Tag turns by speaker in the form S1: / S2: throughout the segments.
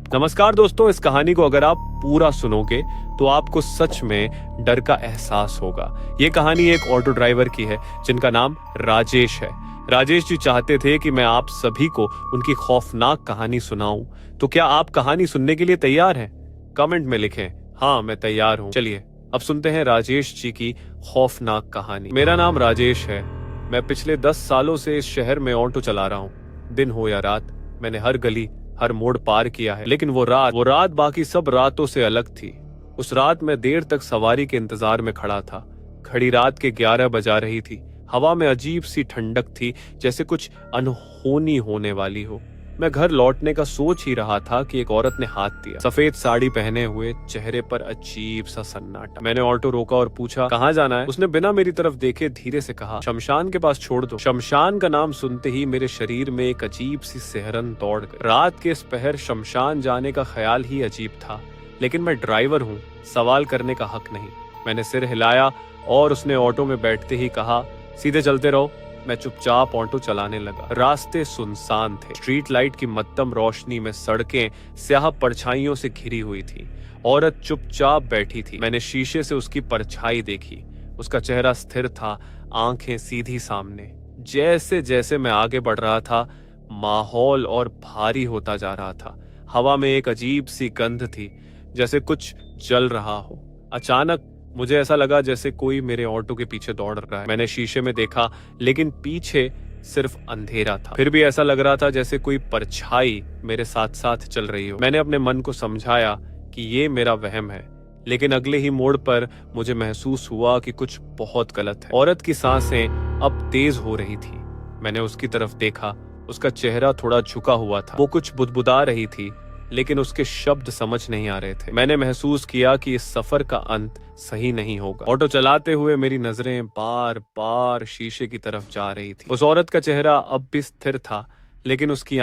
S1: नमस्कार दोस्तों, इस कहानी को अगर आप पूरा सुनोगे तो आपको सच में डर का एहसास होगा। ये कहानी एक ऑटो ड्राइवर की है जिनका नाम राजेश है। राजेश जी चाहते थे कि मैं आप सभी को उनकी खौफनाक कहानी सुनाऊं। तो क्या आप कहानी सुनने के लिए तैयार हैं? कमेंट में लिखें, हाँ मैं तैयार हूं। चलिए अब सुनते हैं राजेश जी की खौफनाक कहानी। मेरा नाम राजेश है। मैं पिछले 10 सालों से इस शहर में ऑटो चला रहा हूँ। दिन हो या रात, मैंने हर गली हर मोड़ पार किया है, लेकिन वो रात बाकी सब रातों से अलग थी। उस रात मैं देर तक सवारी के इंतजार में खड़ा था। घड़ी रात के 11 बजा रही थी। हवा में अजीब सी ठंडक थी, जैसे कुछ अनहोनी होने वाली हो। मैं घर लौटने का सोच ही रहा था कि एक औरत ने हाथ दिया। सफेद साड़ी पहने हुए, चेहरे पर अजीब सा सन्नाटा। मैंने ऑटो रोका और पूछा, कहाँ जाना है? उसने बिना मेरी तरफ देखे धीरे से कहा, शमशान के पास छोड़ दो। शमशान का नाम सुनते ही मेरे शरीर में एक अजीब सी सिहरन दौड़ गई। रात के इस पहर शमशान जाने का ख्याल ही अजीब था, लेकिन मैं ड्राइवर हूँ, सवाल करने का हक नहीं। मैंने सिर हिलाया और उसने ऑटो में बैठते ही कहा, सीधे चलते रहो। मैं चुपचाप ऑटो चलाने लगा। रास्ते सुनसान थे। स्ट्रीट लाइट की मध्यम रोशनी में सड़कें स्याह परछाइयों से घिरी हुई थी। औरत चुपचाप बैठी थी। मैंने शीशे से उसकी परछाई देखी। उसका चेहरा स्थिर था, आंखें सीधी सामने। जैसे जैसे मैं आगे बढ़ रहा था, माहौल और भारी होता जा रहा था। हवा में एक अजीब सी गंध थी, जैसे कुछ जल रहा हो। अचानक मुझे ऐसा लगा जैसे कोई मेरे ऑटो के पीछे दौड़ रहा है। मैंने शीशे में देखा, लेकिन पीछे सिर्फ अंधेरा था। फिर भी ऐसा लग रहा था जैसे कोई परछाई मेरे साथ साथ चल रही हो। मैंने अपने मन को समझाया कि ये मेरा वहम है, लेकिन अगले ही मोड़ पर मुझे महसूस हुआ कि कुछ बहुत गलत है। औरत की सांसें अब तेज हो रही थी। मैंने उसकी तरफ देखा। उसका चेहरा थोड़ा झुका हुआ था। वो कुछ बुदबुदा रही थी, लेकिन उसके शब्द समझ नहीं आ रहे थे। मैंने महसूस किया कि इस सफर का अंत सही नहीं होगा। ऑटो चलाते हुए मेरी नजरें बार बार शीशे की तरफ जा रही थी। उस औरत का चेहरा अब भी स्थिर था, लेकिन उसकी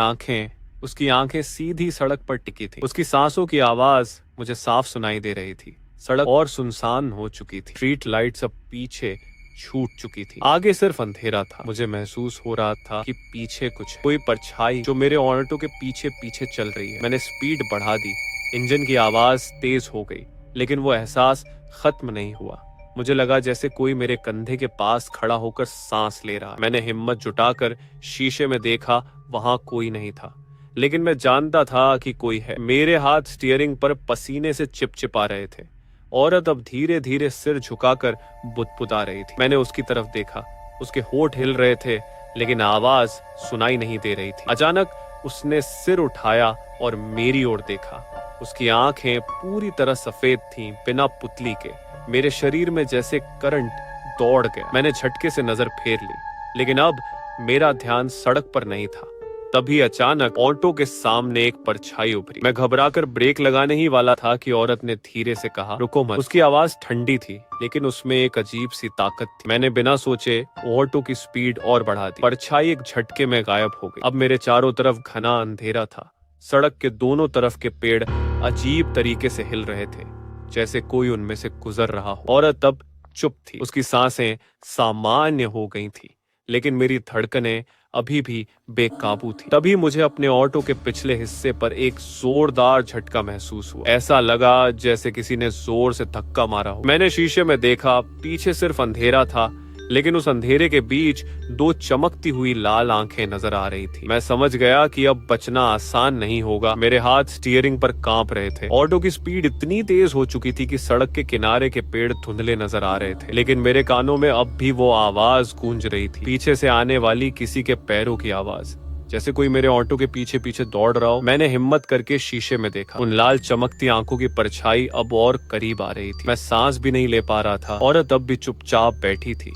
S1: आंखें सीधी सड़क पर टिकी थी। उसकी सांसों की आवाज मुझे साफ सुनाई दे रही थी। सड़क और सुनसान हो चुकी थी। स्ट्रीट लाइट सब पीछे छूट चुकी थी। आगे सिर्फ अंधेरा था। मुझे महसूस हो रहा था कि पीछे कुछ है, कोई परछाई जो मेरे ऑटो के पीछे पीछे चल रही है। मैंने स्पीड बढ़ा दी। इंजन की आवाज तेज हो गई, लेकिन वो एहसास खत्म नहीं हुआ। मुझे लगा जैसे कोई मेरे कंधे के पास खड़ा होकर सांस ले रहा। मैंने हिम्मत जुटाकर शीशे में देखा, वहां कोई नहीं था, लेकिन मैं जानता था कि कोई है। मेरे हाथ स्टीयरिंग पर पसीने से चिपचिपा रहे थे। औरत अब धीरे धीरे सिर झुकाकर बुदबुदा रही थी। मैंने उसकी तरफ देखा। उसके होंठ हिल रहे थे, लेकिन आवाज सुनाई नहीं दे रही थी। अचानक उसने सिर उठाया और मेरी ओर देखा। उसकी आंखें पूरी तरह सफेद थीं, बिना पुतली के। मेरे शरीर में जैसे करंट दौड़ गया। मैंने झटके से नजर फेर ली, लेकिन अब मेरा ध्यान सड़क पर नहीं था। तभी अचानक ऑटो के सामने एक परछाई उभरी। मैं घबराकर ब्रेक लगाने ही वाला था कि औरत ने धीरे से कहा, रुको मत। उसकी आवाज ठंडी थी, लेकिन उसमें एक अजीब सी ताकत थी। मैंने बिना सोचे ऑटो की स्पीड और बढ़ा दी। परछाई एक झटके में गायब हो गई। अब मेरे चारों तरफ घना अंधेरा था। सड़क के दोनों तरफ के पेड़ अजीब तरीके से हिल रहे थे, जैसे कोई उनमें से गुजर रहा हो। औरत अब चुप थी। उसकी सांसें सामान्य हो गई थी, लेकिन मेरी धड़कनें अभी भी बेकाबू थी। तभी मुझे अपने ऑटो के पिछले हिस्से पर एक जोरदार झटका महसूस हुआ। ऐसा लगा जैसे किसी ने जोर से धक्का मारा हो। मैंने शीशे में देखा, पीछे सिर्फ अंधेरा था, लेकिन उस अंधेरे के बीच 2 चमकती हुई लाल आंखें नजर आ रही थी। मैं समझ गया कि अब बचना आसान नहीं होगा। मेरे हाथ स्टीयरिंग पर कांप रहे थे। ऑटो की स्पीड इतनी तेज हो चुकी थी कि सड़क के किनारे के पेड़ धुंधले नजर आ रहे थे, लेकिन मेरे कानों में अब भी वो आवाज गूंज रही थी, पीछे से आने वाली किसी के पैरों की आवाज, जैसे कोई मेरे ऑटो के पीछे पीछे दौड़ रहा हो। मैंने हिम्मत करके शीशे में देखा। उन लाल चमकती आंखों की परछाई अब और करीब आ रही थी। मैं सांस भी नहीं ले पा रहा था। औरत अब भी चुपचाप बैठी थी।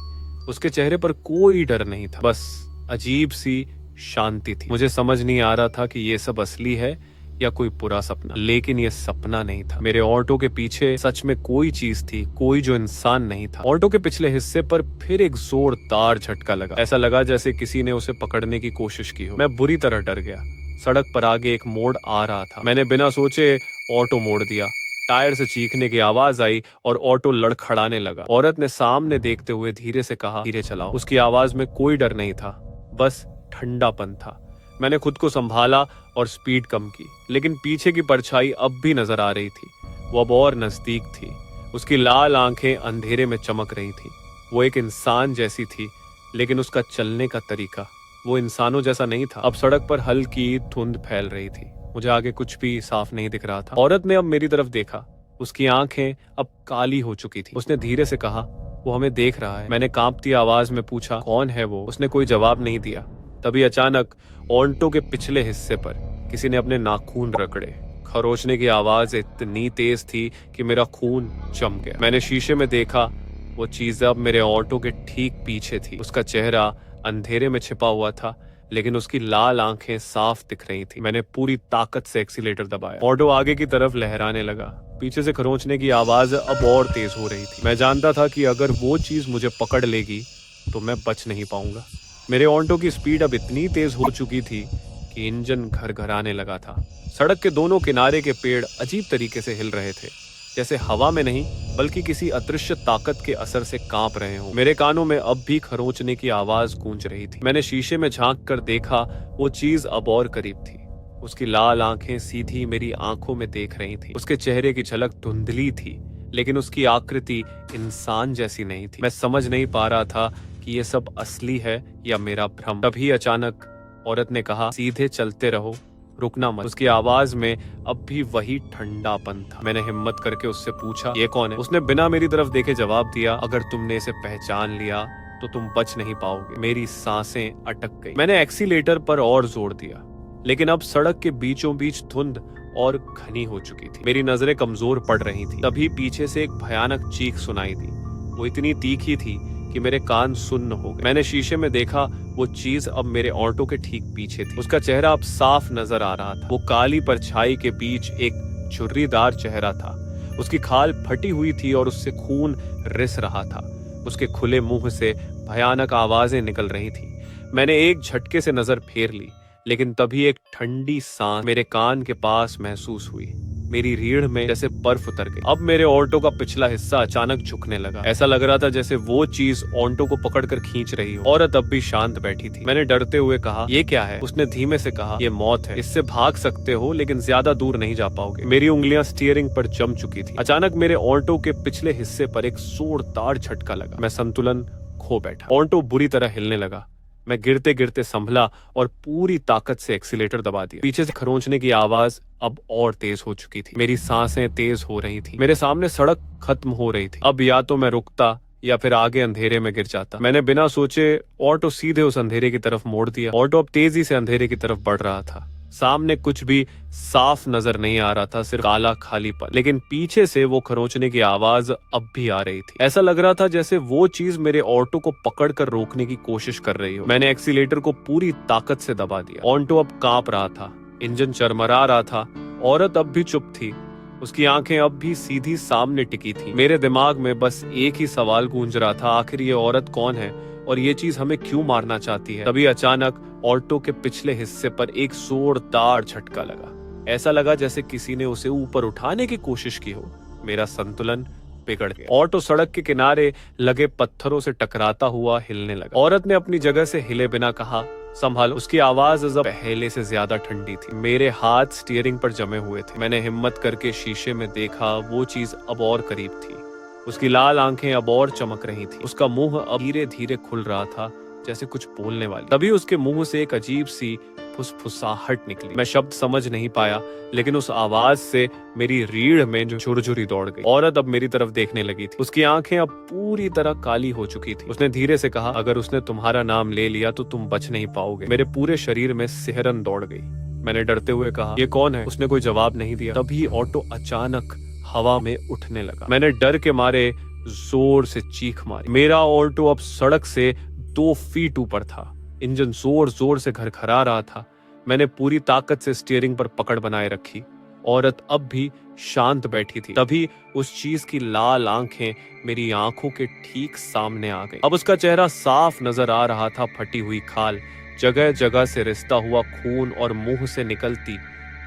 S1: उसके चेहरे पर कोई डर नहीं था, बस अजीब सी शांति थी। मुझे समझ नहीं आ रहा था कि ये सब असली है या कोई बुरा सपना, लेकिन ये सपना नहीं था। मेरे ऑटो के पीछे सच में कोई चीज थी, कोई जो इंसान नहीं था। ऑटो के पिछले हिस्से पर फिर एक जोरदार झटका लगा। ऐसा लगा जैसे किसी ने उसे पकड़ने की कोशिश की हो। मैं बुरी तरह डर गया। सड़क पर आगे एक मोड़ आ रहा था। मैंने बिना सोचे ऑटो मोड़ दिया। टायर से चीखने की आवाज आई और ऑटो लड़खड़ाने लगा। औरत ने सामने देखते हुए धीरे से कहा, धीरे चलाओ। उसकी आवाज में कोई डर नहीं था, बस ठंडापन था। मैंने खुद को संभाला और स्पीड कम की, लेकिन पीछे की परछाई अब भी नजर आ रही थी। वो अब और नजदीक थी। उसकी लाल आंखें अंधेरे में चमक रही थी। वो एक इंसान जैसी थी, लेकिन उसका चलने का तरीका वो इंसानों जैसा नहीं था। अब सड़क पर हल्की धुंध फैल रही थी। मुझे आगे कुछ भी साफ नहीं दिख रहा था। औरत ने अब मेरी तरफ देखा। उसकी आंखें अब काली हो चुकी थी। उसने धीरे से कहा, वो हमें देख रहा है। मैंने कांपती आवाज में पूछा, कौन है वो? उसने कोई जवाब नहीं दिया। तभी अचानक ऑन्टो के पिछले हिस्से पर किसी ने अपने नाखून रगड़े। खरोचने की आवाज इतनी तेज थी कि मेरा खून जम गया। मैंने शीशे में देखा, वो चीज अब मेरे ऑटो के ठीक पीछे थी। उसका चेहरा अंधेरे में छिपा हुआ था, लेकिन उसकी लाल आंखें साफ दिख रही थी। मैंने पूरी ताकत से एक्सीलेटर दबाया। ऑटो आगे की तरफ लहराने लगा। पीछे से खरोंचने की आवाज अब और तेज हो रही थी। मैं जानता था कि अगर वो चीज मुझे पकड़ लेगी तो मैं बच नहीं पाऊंगा। मेरे ऑटो की स्पीड अब इतनी तेज हो चुकी थी कि इंजन घरघराने लगा था। सड़क के दोनों किनारे के पेड़ अजीब तरीके से हिल रहे थे, जैसे हवा में नहीं बल्कि किसी अदृश्य ताकत के असर से कांप रहे हों। मेरे कानों में अब भी खरोंचने की आवाज गूंज रही थी। मैंने शीशे में झांक कर देखा, वो चीज अब और करीब थी। उसकी लाल आंखें सीधी मेरी आंखों में देख रही थी। उसके चेहरे की झलक धुंधली थी, लेकिन उसकी आकृति इंसान जैसी नहीं थी। मैं समझ नहीं पा रहा था कि ये सब असली है या मेरा भ्रम। तभी अचानक औरत ने कहा, सीधे चलते रहो, रुकना मत। उसकी आवाज में अब भी वही ठंडापन था। मैंने हिम्मत करके उससे पूछा, ये कौन है? उसने बिना मेरी तरफ देखे जवाब दिया, अगर तुमने इसे पहचान लिया तो तुम बच नहीं पाओगे। मेरी सांसें अटक गई। मैंने एक्सीलेटर पर और जोर दिया, लेकिन अब सड़क के बीचों बीच धुंध और घनी हो चुकी थी। मेरी नजरें कमजोर पड़ रही थी। तभी पीछे से एक भयानक चीख सुनाई दी। वो इतनी तीखी थी कि मेरे कान सुन्न हो गए। मैंने शीशे में देखा, वो चीज अब मेरे ऑटो के ठीक पीछे थी। उसका चेहरा अब साफ नजर आ रहा था। वो काली परछाई के बीच एक झुर्रीदार चेहरा था। उसकी खाल फटी हुई थी और उससे खून रिस रहा था। उसके खुले मुंह से भयानक आवाजें निकल रही थी। मैंने एक झटके से नजर फेर ली, लेकिन तभी एक ठंडी सांस मेरे कान के पास महसूस हुई। मेरी रीढ़ में जैसे बर्फ उतर गई। अब मेरे ऑटो का पिछला हिस्सा अचानक झुकने लगा। ऐसा लग रहा था जैसे वो चीज ऑटो को पकड़कर खींच रही हो। औरत अब भी शांत बैठी थी। मैंने डरते हुए कहा, ये क्या है? उसने धीमे से कहा, ये मौत है। इससे भाग सकते हो, लेकिन ज्यादा दूर नहीं जा पाओगे। मेरी उंगलियां स्टीयरिंग पर जम चुकी थी। अचानक मेरे ऑटो के पिछले हिस्से पर एक जोरदार झटका लगा। मैं संतुलन खो बैठा। ऑटो बुरी तरह हिलने लगा। मैं गिरते गिरते संभला और पूरी ताकत से एक्सीलेटर दबा दिया। पीछे से खरोंचने की आवाज अब और तेज हो चुकी थी। मेरी सांसें तेज हो रही थी। मेरे सामने सड़क खत्म हो रही थी। अब या तो मैं रुकता या फिर आगे अंधेरे में गिर जाता। मैंने बिना सोचे ऑटो सीधे उस अंधेरे की तरफ मोड़ दिया। ऑटो अब तेजी से अंधेरे की तरफ बढ़ रहा था। सामने कुछ भी साफ नजर नहीं आ रहा था, सिर्फ काला खालीपन। लेकिन पीछे से वो खरोंचने की आवाज अब भी आ रही थी। ऐसा लग रहा था जैसे वो चीज मेरे ऑटो को पकड़कर रोकने की कोशिश कर रही हो। मैंने एक्सीलेटर को पूरी ताकत से दबा दिया। ऑटो अब कांप रहा था, इंजन चरमरा रहा था। औरत अब भी चुप थी। उसकी आंखें अब भी सीधी सामने टिकी थी। मेरे दिमाग में बस एक ही सवाल गूंज रहा था, आखिर ये औरत कौन है और ये चीज हमें क्यों मारना चाहती है? तभी अचानक ऑटो के पिछले हिस्से पर एक जोरदार झटका लगा। ऐसा लगा जैसे किसी ने उसे ऊपर उठाने की कोशिश की हो। मेरा संतुलन बिगड़ गया। ऑटो सड़क के किनारे लगे पत्थरों से टकराता हुआ हिलने लगा। औरत ने अपनी जगह से हिले बिना कहा, संभालो। उसकी आवाज अब पहले से ज्यादा ठंडी थी। मेरे हाथ स्टीयरिंग पर जमे हुए थे। मैंने हिम्मत करके शीशे में देखा, वो चीज अब और करीब थी। उसकी लाल आंखें अब और चमक रही थी। उसका मुंह अब धीरे धीरे खुल रहा था, जैसे कुछ बोलने वाली। तभी उसके मुंह से एक अजीब सी फुसफुसाहट निकली। मैं शब्द समझ नहीं पाया, लेकिन उस आवाज से मेरी रीढ़ में जो झुरझुरी दौड़ गई। औरत अब मेरी तरफ देखने लगी थी। उसकी आंखें अब पूरी तरह काली हो चुकी थी। उसने धीरे से कहा, अगर उसने तुम्हारा नाम ले लिया तो तुम बच नहीं पाओगे। मेरे पूरे शरीर में सिहरन दौड़ गई। मैंने डरते हुए कहा, ये कौन है? उसने कोई जवाब नहीं दिया। तभी ऑटो अचानक हवा में उठने लगा। मैंने डर के मारे जोर से चीख मारी। मेरा ऑटो अब सड़क से 2 फीट ऊपर था। इंजन जोर जोर से घरघरा रहा था। मैंने पूरी ताकत से स्टीयरिंग पर पकड़ बनाए रखी। औरत अब भी शांत बैठी थी। तभी उस चीज की लाल आंखें मेरी आंखों के ठीक सामने आ गई। अब उसका चेहरा साफ नजर आ रहा था। फटी हुई खाल, जगह जगह से रिसता हुआ खून और मुंह से निकलती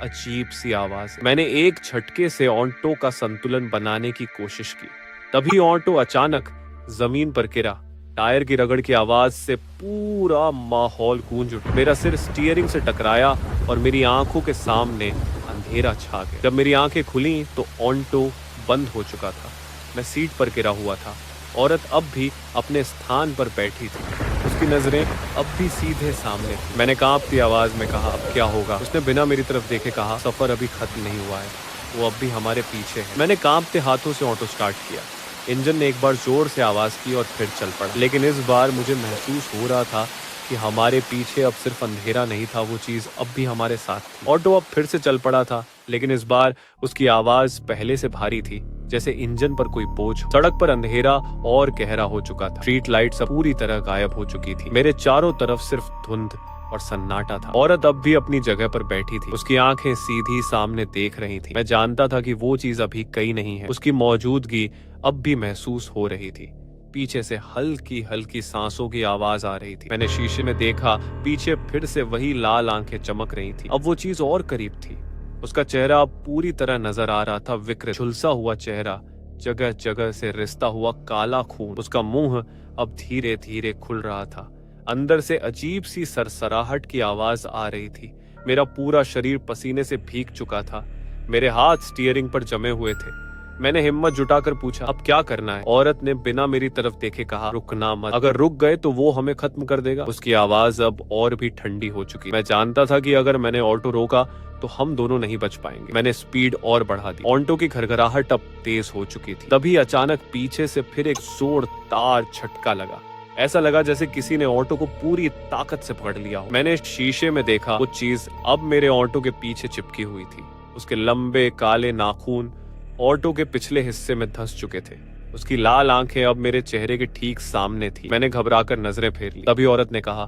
S1: अजीब सी आवाज। मैंने एक झटके से ऑटो का संतुलन बनाने की कोशिश की। तभी ऑटो अचानक जमीन पर गिरा। टायर की रगड़ की आवाज से पूरा माहौल गूंज उठा। मेरा सिर स्टीयरिंग से टकराया और मेरी आंखों के सामने अंधेरा छा गया। जब मेरी आंखें खुली तो ऑल्टो बंद हो चुका था। मैं सीट पर गिरा हुआ था। औरत अब भी अपने स्थान पर बैठी थी। उसकी नजरें अब भी सीधे सामने थी। मैंने कांपती आवाज में कहा, अब क्या होगा? उसने बिना मेरी तरफ देखे कहा, सफर अभी खत्म नहीं हुआ है, वो अब भी हमारे पीछे है। मैंने कांपते हाथों से ऑटो स्टार्ट किया। इंजन ने एक बार जोर से आवाज की और फिर चल पड़ा। लेकिन इस बार मुझे महसूस हो रहा था कि हमारे पीछे अब सिर्फ अंधेरा नहीं था, वो चीज अब भी हमारे साथ थी। ऑटो अब फिर से चल पड़ा था, लेकिन इस बार उसकी आवाज पहले से भारी थी, जैसे इंजन पर कोई बोझ। सड़क पर अंधेरा और गहरा हो चुका था। स्ट्रीट लाइट्स अब पूरी तरह गायब हो चुकी थी। मेरे चारों तरफ सिर्फ धुंध और सन्नाटा था। औरत अब भी अपनी जगह पर बैठी थी। उसकी आंखें सीधी सामने देख रही थी। मैं जानता था कि वो चीज अभी कहीं नहीं है। उसकी मौजूदगी अब भी महसूस हो रही थी। पीछे से हल्की हल्की सांसों की आवाज आ रही थी। मैंने शीशे में देखा, पीछे फिर से वही लाल आंखें चमक रही थी। अब वो चीज और करीब थी। उसका चेहरा अब पूरी तरह नजर आ रहा था, विकृत, झुलसा हुआ चेहरा, जगह जगह से रिसता हुआ काला खून। उसका मुंह अब धीरे धीरे खुल रहा था। अंदर से अजीब सी सरसराहट की आवाज आ रही थी। मेरा पूरा शरीर पसीने से भीग चुका था। मेरे हाथ स्टीयरिंग पर जमे हुए थे। मैंने हिम्मत जुटाकर पूछा, अब क्या करना है? औरत ने बिना मेरी तरफ देखे कहा, रुकना मत, अगर रुक गए तो वो हमें खत्म कर देगा। उसकी आवाज अब और भी ठंडी हो चुकी। मैं जानता था कि अगर मैंने ऑटो रोका तो हम दोनों नहीं बच पाएंगे। मैंने स्पीड और बढ़ा दी। ऑटो की घरघराहट अब तेज हो चुकी थी। तभी अचानक पीछे से फिर एक जोरदार झटका लगा। ऐसा लगा जैसे किसी ने ऑटो को पूरी ताकत से पकड़ लिया हो। मैंने शीशे में देखा, वो चीज अब मेरे ऑटो के पीछे चिपकी हुई थी। उसके लंबे काले नाखून ऑटो के पिछले हिस्से में धंस चुके थे। उसकी लाल आंखें अब मेरे चेहरे के ठीक सामने थी। मैंने घबराकर नजरें फेर ली। तभी औरत ने कहा,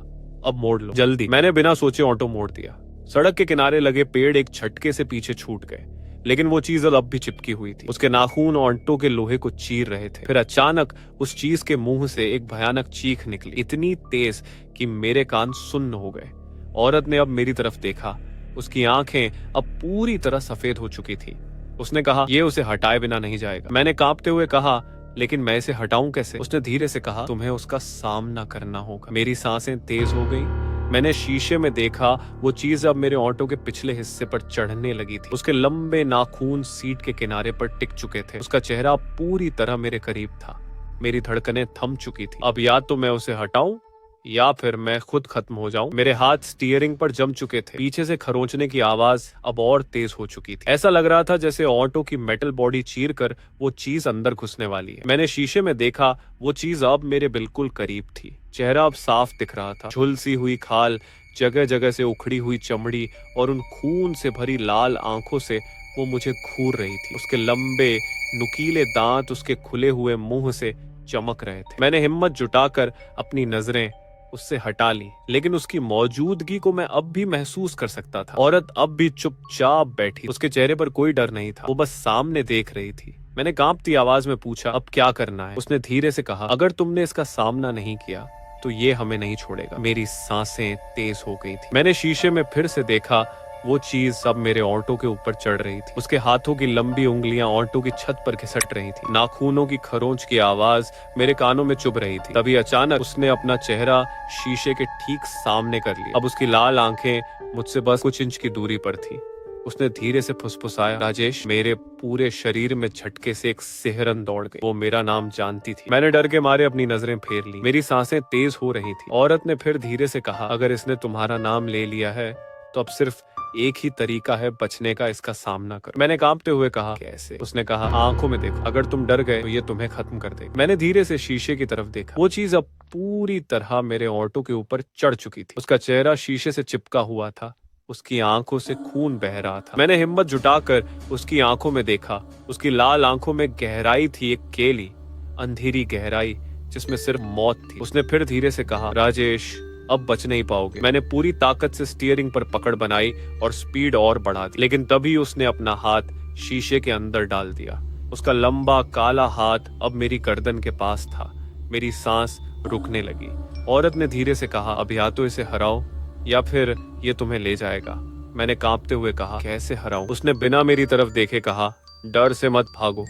S1: अब मोड़ लो जल्दी। मैंने बिना सोचे ऑटो मोड़ दिया। सड़क के किनारे लगे पेड़ एक झटके से पीछे छूट गए, लेकिन वो चीज अब भी चिपकी हुई थी। उसके नाखून ऑटो के लोहे को चीर रहे थे। फिर अचानक उस चीज के मुंह से एक भयानक चीख निकली, इतनी तेज कि मेरे कान सुन्न हो गए। औरत ने अब मेरी तरफ देखा। उसकी आंखें अब पूरी तरह सफेद हो चुकी थी। उसने कहा, ये उसे हटाए बिना नहीं जाएगा। मैंने कांपते हुए कहा, लेकिन मैं इसे हटाऊं कैसे? उसने धीरे से कहा, तुम्हें उसका सामना करना होगा। मेरी सांसें तेज हो गईं। मैंने शीशे में देखा, वो चीज अब मेरे ऑटो के पिछले हिस्से पर चढ़ने लगी थी। उसके लंबे नाखून सीट के किनारे पर टिक चुके थे। उसका चेहरा पूरी तरह मेरे करीब था। मेरी धड़कनें थम चुकी थी। अब या तो मैं उसे हटाऊं या फिर मैं खुद खत्म हो जाऊं। मेरे हाथ स्टीयरिंग पर जम चुके थे। पीछे से खरोंचने की आवाज अब और तेज हो चुकी थी। ऐसा लग रहा था जैसे ऑटो की मेटल बॉडी चीरकर वो चीज अंदर घुसने वाली है। मैंने शीशे में देखा, वो चीज अब मेरे बिल्कुल करीब थी। चेहरा अब साफ दिख रहा था। झुलसी हुई खाल, जगह जगह से उखड़ी हुई चमड़ी और उन खून से भरी लाल आंखों से वो मुझे घूर रही थी। उसके लंबे नुकीले दांत उसके खुले हुए मुंह से चमक रहे थे। मैंने हिम्मत जुटाकर अपनी नजरें उससे हटा ली, लेकिन उसकी मौजूदगी को मैं अब भी महसूस कर सकता था। औरत अब भी चुपचाप बैठी। उसके चेहरे पर कोई डर नहीं था। वो बस सामने देख रही थी। मैंने कांपती आवाज में पूछा, अब क्या करना है? उसने धीरे से कहा, अगर तुमने इसका सामना नहीं किया तो ये हमें नहीं छोड़ेगा। मेरी सांसें तेज हो गई थी। मैंने शीशे में फिर से देखा, वो चीज अब मेरे ऑटो के ऊपर चढ़ रही थी। उसके हाथों की लंबी उंगलियां ऑटो की छत पर घिसट रही थी। नाखूनों की खरोंच की आवाज मेरे कानों में चुभ रही थी। तभी अचानक उसने अपना चेहरा शीशे के ठीक सामने कर लिया। अब उसकी लाल आंखें मुझसे बस कुछ इंच की दूरी पर थी। उसने धीरे से फुसफुसाया, राजेश। मेरे पूरे शरीर में झटके से एक सिहरन दौड़ गई। वो मेरा नाम जानती थी। मैंने डर के मारे अपनी नजरें फेर ली। मेरी सांसें तेज हो रही थी। औरत ने फिर धीरे से कहा, अगर इसने तुम्हारा नाम ले लिया है तो अब सिर्फ एक ही तरीका है बचने का, इसका सामना कर। मैंने कांपते हुए कहा, कैसे? उसने कहा, आंखों में देखो, अगर तुम डर गए तो ये तुम्हें खत्म कर देगा। मैंने धीरे से शीशे की तरफ देखा। वो चीज अब पूरी तरह मेरे ऑटो के ऊपर चढ़ चुकी थी। उसका चेहरा शीशे से चिपका हुआ था। उसकी आंखों से खून बह रहा था। मैंने हिम्मत जुटाकर उसकी आंखों में देखा। उसकी लाल आंखों में गहराई थी, एक केली अंधेरी गहराई जिसमें सिर्फ मौत थी। उसने फिर धीरे से कहा, राजेश, अब बच नहीं पाओगे। मैंने पूरी ताकत से स्टीयरिंग पर पकड़ बनाई और स्पीड और बढ़ा दी, लेकिन तभी उसने अपना हाथ शीशे के अंदर डाल दिया। उसका लंबा काला हाथ अब मेरी गर्दन के पास था। मेरी सांस रुकने लगी। औरत ने धीरे से कहा, अब या तो इसे हराओ या फिर ये तुम्हें ले जाएगा। मैंने कांपते हुए कहा, कैसे हराऊं? उसने बिना मेरी तरफ देखे कहा, डर से मत भागो,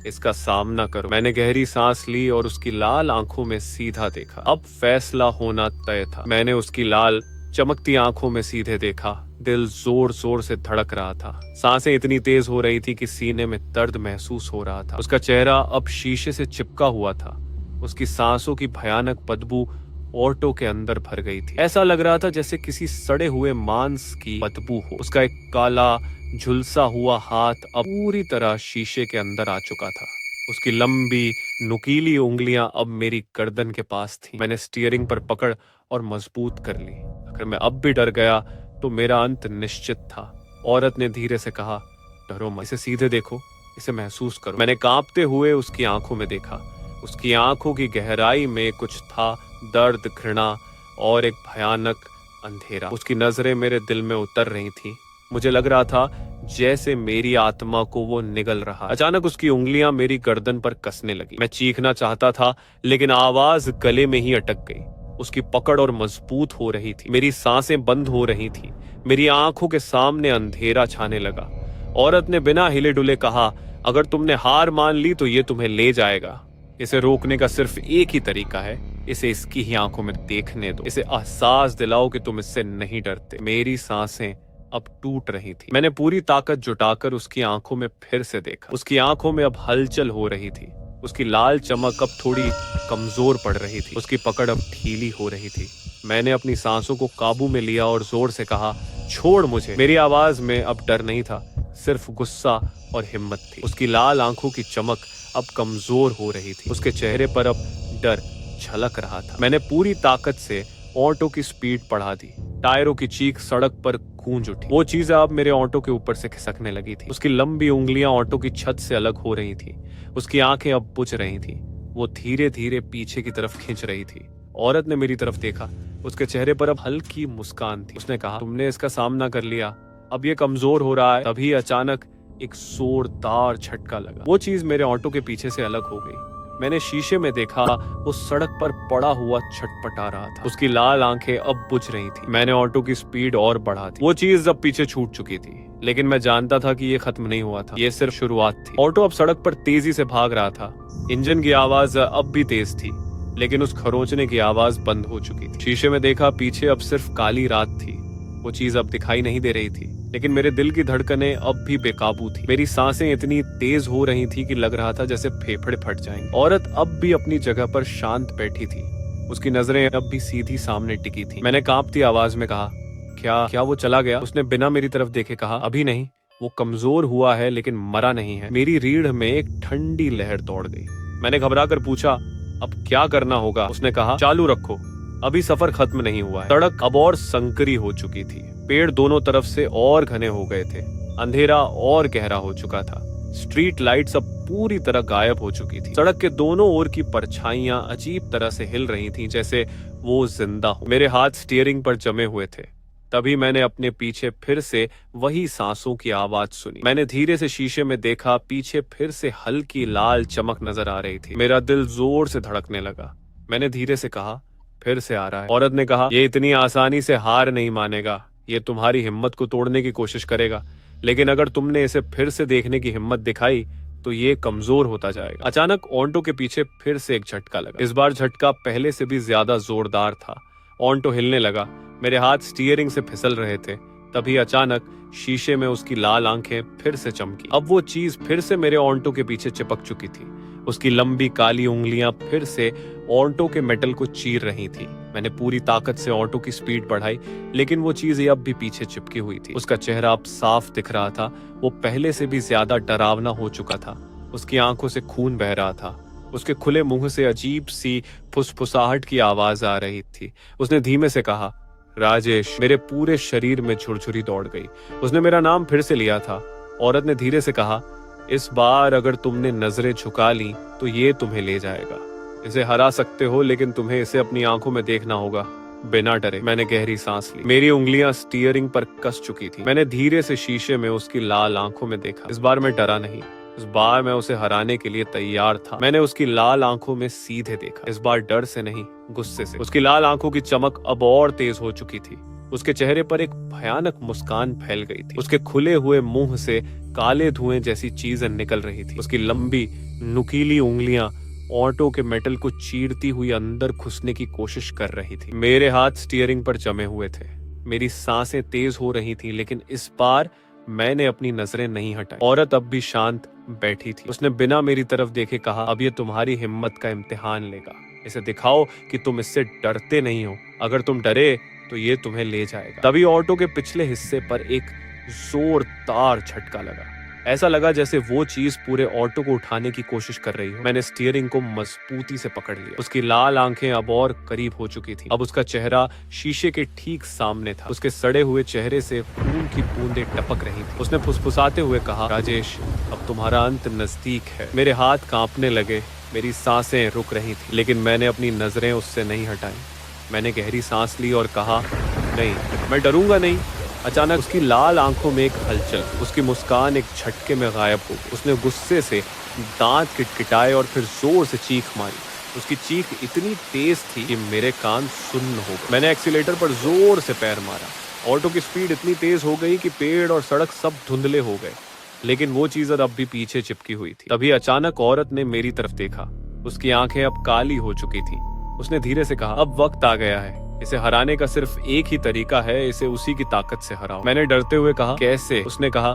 S1: इसका सामना करो। मैंने गहरी सांस ली और उसकी लाल आंखों में सीधा देखा। अब फैसला होना तय था। मैंने उसकी लाल चमकती आंखों में सीधे देखा। दिल जोर जोर से धड़क रहा था। सांसें इतनी तेज हो रही थी कि सीने में दर्द महसूस हो रहा था। उसका चेहरा अब शीशे से चिपका हुआ था। उसकी सांसों की भयानक बदबू ऑटो के अंदर भर गई थी। ऐसा लग रहा था जैसे किसी सड़े हुए मांस की बदबू हो। उसका एक काला झुलसा हुआ हाथ अब पूरी तरह शीशे के अंदर आ चुका था। उसकी लंबी नुकीली उंगलियां अब मेरी गर्दन के पास थी। मैंने स्टीयरिंग पर पकड़ और मजबूत कर ली। अगर मैं अब भी डर गया तो मेरा अंत निश्चित था। औरत ने धीरे से कहा, डरो मत, इसे सीधे देखो, इसे महसूस करो। मैंने कांपते हुए उसकी आंखों में देखा। उसकी आंखों की गहराई में कुछ था, दर्द, घृणा और एक भयानक अंधेरा। उसकी नजरें मेरे दिल में उतर रही थी। मुझे लग रहा था जैसे मेरी आत्मा को वो निगल रहा। अचानक उसकी उंगलियां मेरी गर्दन पर कसने लगी। मैं चीखना चाहता था लेकिन आवाज गले में ही अटक गई। उसकी पकड़ और मजबूत हो रही थी। मेरी सांसें बंद हो रही थी। मेरी आंखों के सामने अंधेरा छाने लगा। औरत ने बिना हिले डुले कहा, अगर तुमने हार मान ली तो ये तुम्हें ले जाएगा। इसे रोकने का सिर्फ एक ही तरीका है, इसे इसकी ही आंखों में देखने दो। इसे एहसास दिलाओ कि तुम इससे नहीं डरते। मेरी सांसें अब टूट रही थी। मैंने पूरी ताकत जुटाकर उसकी आंखों में फिर से देखा। उसकी आंखों में अब हलचल हो रही थी। उसकी लाल चमक अब थोड़ी कमजोर पड़ रही थी। उसकी पकड़ अब ढीली हो रही थी। मैंने अपनी सांसों को काबू में लिया और जोर से कहा, छोड़ मुझे। मेरी आवाज में अब डर नहीं था, सिर्फ गुस्सा और हिम्मत थी। उसकी लाल आंखों की चमक अब कमजोर हो रही थी। उसके चेहरे पर अब डर झलक रहा था। मैंने पूरी ताकत से ऑटो की स्पीड बढ़ा दी। टायरों की चीख सड़क पर गूंज उठी। वो चीज अब मेरे ऑटो के ऊपर से खिसकने लगी थी। उसकी लंबी उंगलियां ऑटो की छत से अलग हो रही थी। उसकी आंखें अब बुझ रही थी। वो धीरे धीरे पीछे की तरफ खींच रही थी। औरत ने मेरी तरफ देखा। उसके चेहरे पर अब हल्की मुस्कान थी। उसने कहा, तुमने इसका सामना कर लिया, अब ये कमजोर हो रहा है। तभी अचानक एक जोरदार झटका लगा। वो चीज मेरे ऑटो के पीछे से अलग हो गई। मैंने शीशे में देखा, वो सड़क पर पड़ा हुआ छटपटा रहा था। उसकी लाल आंखें अब बुझ रही थी। मैंने ऑटो की स्पीड और बढ़ा दी। वो चीज अब पीछे छूट चुकी थी, लेकिन मैं जानता था कि ये खत्म नहीं हुआ था। ये सिर्फ शुरुआत थी। ऑटो अब सड़क पर तेजी से भाग रहा था। इंजन की आवाज अब भी तेज थी, लेकिन उस खरोंचने की आवाज बंद हो चुकी थी। शीशे में देखा, पीछे अब सिर्फ काली रात थी। वो चीज अब दिखाई नहीं दे रही थी, लेकिन मेरे दिल की धड़कनें अब भी बेकाबू थी। मेरी सांसें इतनी तेज हो रही थी कि लग रहा था जैसे फेफड़े फट जाएंगे। औरत अब भी अपनी जगह पर शांत बैठी थी। उसकी नजरें अब भी सीधी सामने टिकी थी। मैंने कांपती आवाज में कहा, क्या वो चला गया? उसने बिना मेरी तरफ देखे कहा, अभी नहीं, वो कमजोर हुआ है लेकिन मरा नहीं है। मेरी रीढ़ में एक ठंडी लहर दौड़ गई। मैंने घबरा कर पूछा, अब क्या करना होगा? उसने कहा, चालू रखो, अभी सफर खत्म नहीं हुआ है। सड़क अब और संकरी हो चुकी थी। पेड़ दोनों तरफ से और घने हो गए थे। अंधेरा और गहरा हो चुका था। स्ट्रीट लाइट्स अब पूरी तरह गायब हो चुकी थी। सड़क के दोनों ओर की परछाइयां अजीब तरह से हिल रही थीं, जैसे वो जिंदा हो। मेरे हाथ स्टीयरिंग पर जमे हुए थे। तभी मैंने अपने पीछे फिर से वही सांसों की आवाज सुनी। मैंने धीरे से शीशे में देखा, पीछे फिर से हल्की लाल चमक नजर आ रही थी। मेरा दिल जोर से धड़कने लगा। मैंने धीरे से कहा, फिर से आ रहा है। औरत ने कहा, ये इतनी आसानी से हार नहीं मानेगा, ये तुम्हारी हिम्मत को तोड़ने की कोशिश करेगा, लेकिन अगर तुमने इसे फिर से देखने की हिम्मत दिखाई तो ये कमजोर होता जाएगा। अचानक ऑन्टो के पीछे फिर से एक झटका लगा। इस बार झटका पहले से भी ज्यादा जोरदार था। ऑन्टो हिलने लगा। मेरे हाथ स्टीयरिंग से फिसल रहे थे। तभी अचानक शीशे में उसकी लाल आंखें फिर से चमकी। अब वो चीज फिर से मेरे ऑन्टो के पीछे चिपक चुकी थी। उसकी लंबी काली उंगलियां फिर से ऑटो के मेटल को चीर रही थी। मैंने पूरी ताकत से ऑटो की स्पीड बढ़ाई, लेकिन वो चीज अब भी पीछे चिपकी हुई थी। उसका चेहरा अब साफ दिख रहा था। वो पहले से भी ज्यादा डरावना हो चुका था। उसकी आंखों से खून बह रहा था। उसके खुले मुंह से अजीब सी फुसफुसाहट की आवाज आ रही थी। उसने धीमे से कहा, राजेश। मेरे पूरे शरीर में झुरझुरी दौड़ गई। उसने मेरा नाम फिर से लिया था। औरत ने धीरे से कहा, इस बार अगर तुमने नजरें झुका ली तो ये तुम्हें ले जाएगा। इसे हरा सकते हो, लेकिन तुम्हें इसे अपनी आंखों में देखना होगा, बिना डरे। मैंने गहरी सांस ली। मेरी उंगलियां स्टीयरिंग पर कस चुकी थी। मैंने धीरे से शीशे में उसकी लाल आंखों में देखा। इस बार मैं डरा नहीं। इस बार मैं उसे हराने के लिए तैयार था। मैंने उसकी लाल आंखों में सीधे देखा। इस बार डर से नहीं, गुस्से से। उसकी लाल आंखों की चमक अब और तेज हो चुकी थी। उसके चेहरे पर एक भयानक मुस्कान फैल गई थी। उसके खुले हुए मुंह से काले धुएं जैसी चीजें निकल रही थी। उसकी लंबी नुकीली उंगलियां ऑटो के मेटल को चीरती हुई अंदर घुसने की कोशिश कर रही थी। मेरे हाथ स्टीयरिंग पर जमे हुए थे। मेरी सांसें तेज हो रही थी, लेकिन इस बार मैंने अपनी नजरें नहीं हटाई। औरत अब भी शांत बैठी थी। उसने बिना मेरी तरफ देखे कहा, अब ये तुम्हारी हिम्मत का इम्तिहान लेगा। इसे दिखाओ कि तुम इससे डरते नहीं हो। अगर तुम डरे तो ये तुम्हें ले जाएगा। तभी ऑटो के पिछले हिस्से पर एक जोरदार झटका लगा। ऐसा लगा जैसे वो चीज पूरे ऑटो को उठाने की कोशिश कर रही हो। मैंने स्टीयरिंग को मजबूती से पकड़ लिया। उसकी लाल आंखें अब और करीब हो चुकी थी। अब उसका चेहरा शीशे के ठीक सामने था। उसके सड़े हुए चेहरे से खून की बूंदें टपक रही थी। उसने फुसफुसाते हुए कहा, राजेश, अब तुम्हारा अंत नजदीक है। मेरे हाथ कांपने लगे, मेरी सांसें रुक रही थी, लेकिन मैंने अपनी नजरें उससे नहीं हटाई। मैंने गहरी सांस ली और कहा, नहीं, मैं डरूंगा नहीं। अचानक उसकी लाल आंखों में एक हलचल, उसकी मुस्कान एक झटके में गायब हो गई। उसने गुस्से से दांत किटकिटाए और फिर जोर से चीख मारी। उसकी चीख इतनी तेज थी कि मेरे कान सुन्न हो गए। मैंने एक्सीलेटर पर जोर से पैर मारा। ऑटो की स्पीड इतनी तेज हो गई कि पेड़ और सड़क सब धुंधले हो गए, लेकिन वो चीज अब भी पीछे चिपकी हुई थी। तभी अचानक औरत ने मेरी तरफ देखा। उसकी आंखें अब काली हो चुकी थी। उसने धीरे से कहा, अब वक्त आ गया है। इसे हराने का सिर्फ एक ही तरीका है, इसे उसी की ताकत से हराओ। मैंने डरते हुए कहा, कैसे? उसने कहा,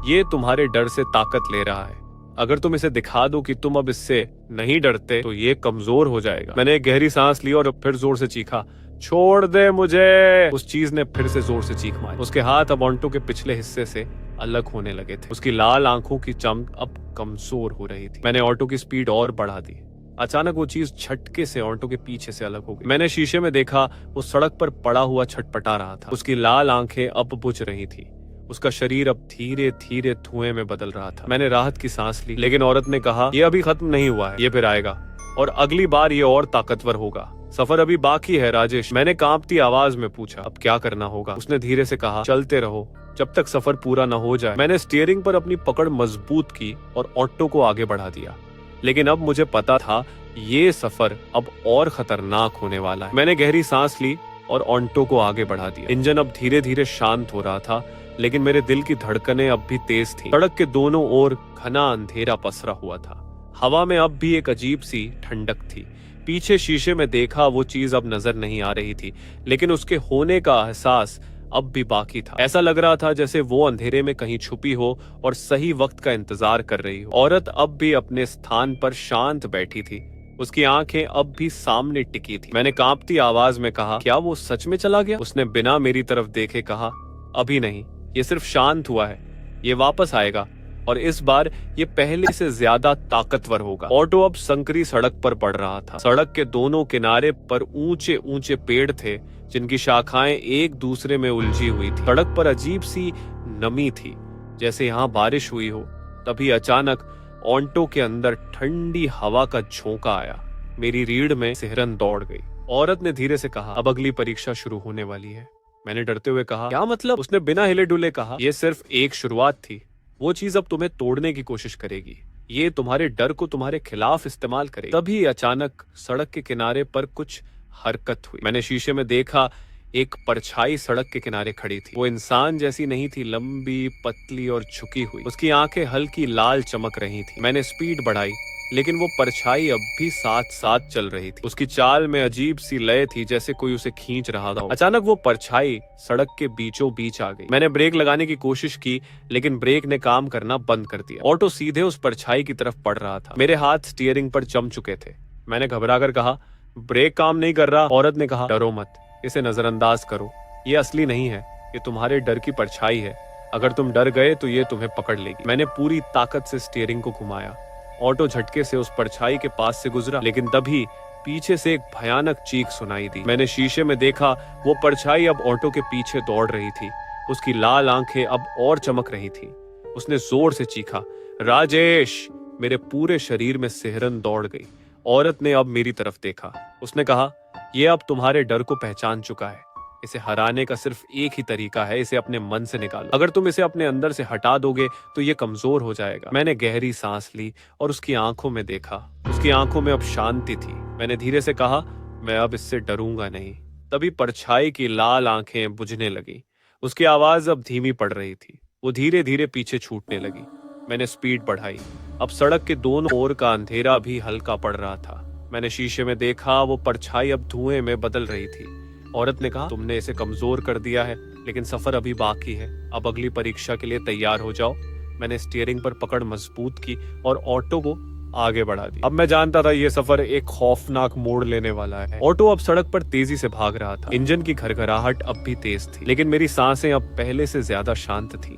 S1: ये तुम्हारे डर से ताकत ले रहा है। अगर तुम इसे दिखा दो कि तुम अब इससे नहीं डरते तो ये कमजोर हो जाएगा। मैंने एक गहरी सांस ली और फिर जोर से चीखा, छोड़ दे मुझे। उस चीज ने फिर से जोर से चीख मारी। उसके हाथ अब ऑटो के पिछले हिस्से से अलग होने लगे थे। उसकी लाल आंखों की चमक अब कमजोर हो रही थी। मैंने ऑटो की स्पीड और बढ़ा दी। अचानक वो चीज झटके से ऑटो के पीछे से अलग हो गई। मैंने शीशे में देखा, वो सड़क पर पड़ा हुआ छटपटा रहा था। उसकी लाल आंखें अब बुझ रही थी। उसका शरीर अब धीरे धीरे धुएं में बदल रहा था। मैंने राहत की सांस ली, लेकिन औरत ने कहा, यह अभी खत्म नहीं हुआ है, ये फिर आएगा और अगली बार ये और ताकतवर होगा। सफर अभी बाकी है राजेश। मैंने कांपती आवाज में पूछा, अब क्या करना होगा? उसने धीरे से कहा, चलते रहो जब तक सफर पूरा न हो जाए। मैंने स्टीयरिंग पर अपनी पकड़ मजबूत की और ऑटो को आगे बढ़ा दिया, लेकिन अब मुझे पता था ये सफर अब और खतरनाक होने वाला है। मैंने गहरी सांस ली और ऑटो को आगे बढ़ा दिया। इंजन अब धीरे धीरे शांत हो रहा था, लेकिन मेरे दिल की धड़कनें अब भी तेज थीं। सड़क के दोनों ओर घना अंधेरा पसरा हुआ था। हवा में अब भी एक अजीब सी ठंडक थी। पीछे शीशे में देखा वो चीज अब नजर नहीं आ रही थी, लेकिन उसके होने का एहसास अब भी बाकी था। ऐसा लग रहा था जैसे वो अंधेरे में कहीं छुपी हो और सही वक्त का इंतजार कर रही हो। औरत अब भी अपने स्थान पर शांत बैठी थी। उसकी आंखें अब भी सामने टिकी थी। मैंने कांपती आवाज में कहा, क्या वो सच में चला गया? उसने बिना मेरी तरफ देखे कहा, अभी नहीं, ये सिर्फ शांत हुआ है, ये वापस आएगा और इस बार ये पहले से ज्यादा ताकतवर होगा। ऑटो अब संकरी सड़क पर बढ़ रहा था। सड़क के दोनों किनारे पर ऊंचे ऊंचे पेड़ थे, जिनकी शाखाएं एक दूसरे में उलझी हुई थी। सड़क पर अजीब सी नमी थी, जैसे यहाँ बारिश हुई हो। तभी अचानक ऑटो के अंदर ठंडी हवा का झोंका आया। मेरी रीढ़ में सिहरन दौड़ गई। औरत ने धीरे से कहा, अब अगली परीक्षा शुरू होने वाली है। मैंने डरते हुए कहा, क्या मतलब? उसने बिना हिले डुले कहा, यह सिर्फ एक शुरुआत थी। वो चीज अब तुम्हें तोड़ने की कोशिश करेगी। ये तुम्हारे डर को तुम्हारे खिलाफ इस्तेमाल करेगी। तभी अचानक सड़क के किनारे पर कुछ हरकत हुई। मैंने शीशे में देखा, एक परछाई सड़क के किनारे खड़ी थी। वो इंसान जैसी नहीं थी, लंबी, पतली और झुकी हुई। उसकी आंखें हल्की लाल चमक रही थी। मैंने स्पीड बढ़ाई, लेकिन वो परछाई अब भी साथ साथ चल रही थी। उसकी चाल में अजीब सी लय थी, जैसे कोई उसे खींच रहा था। अचानक वो परछाई सड़क के बीचों बीच आ गई। मैंने ब्रेक लगाने की कोशिश की, लेकिन ब्रेक ने काम करना बंद कर दिया। ऑटो सीधे उस परछाई की तरफ बढ़ रहा था। मेरे हाथ स्टीयरिंग पर जम चुके थे। मैंने घबराकर कहा, ब्रेक काम नहीं कर रहा। औरत ने कहा, डरो मत, इसे नजरअंदाज करो, ये असली नहीं है, ये तुम्हारे डर की परछाई है। अगर तुम डर गए तो ये तुम्हें पकड़ लेगी। मैंने पूरी ताकत से स्टीयरिंग को घुमाया। ऑटो झटके से उस परछाई के पास से गुजरा, लेकिन तभी पीछे से एक भयानक चीख सुनाई दी। मैंने शीशे में देखा, वो परछाई अब ऑटो के पीछे दौड़ रही थी। उसकी लाल आंखें अब और चमक रही थी। उसने जोर से चीखा, राजेश! मेरे पूरे शरीर में सिहरन दौड़ गई। औरत ने अब मेरी तरफ देखा। उसने कहा, यह अब तुम्हारे डर को पहचान चुका है। इसे हराने का सिर्फ एक ही तरीका है, इसे अपने मन से निकालो। अगर तुम इसे अपने अंदर से हटा दोगे तो ये कमजोर हो जाएगा। मैंने गहरी सांस ली और उसकी आंखों में देखा। उसकी आंखों में अब शांति थी। मैंने धीरे से कहा, मैं अब इससे डरूंगा नहीं, तभी परछाई की लाल आंखें बुझने लगी। उसकी आवाज अब धीमी पड़ रही थी। वो धीरे धीरे पीछे छूटने लगी। मैंने स्पीड बढ़ाई। अब सड़क के दोनों ओर का अंधेरा भी हल्का पड़ रहा था। मैंने शीशे में देखा, वो परछाई अब धुएं में बदल रही थी। औरत ने कहा, तुमने इसे कमजोर कर दिया है, लेकिन सफर अभी बाकी है। अब अगली परीक्षा के लिए तैयार हो जाओ। मैंने स्टीयरिंग पर पकड़ मजबूत की और ऑटो को आगे बढ़ा दी। अब मैं जानता था ये सफर एक खौफनाक मोड़ लेने वाला है। ऑटो अब सड़क पर तेजी से भाग रहा था। इंजन की घरघराहट अब भी तेज थी, लेकिन मेरी सांसें अब पहले से ज्यादा शांत थी।